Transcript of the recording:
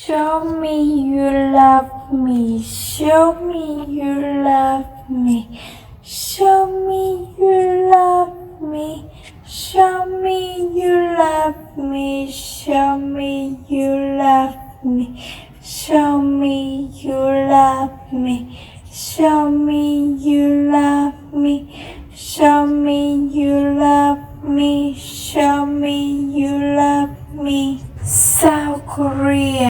Show me you love me. Show me you love me. Show me you love me. Show me you love me. Show me you love me. Show me you love me. Show me you love me. Show me you love me. Show me you love me. South Korea.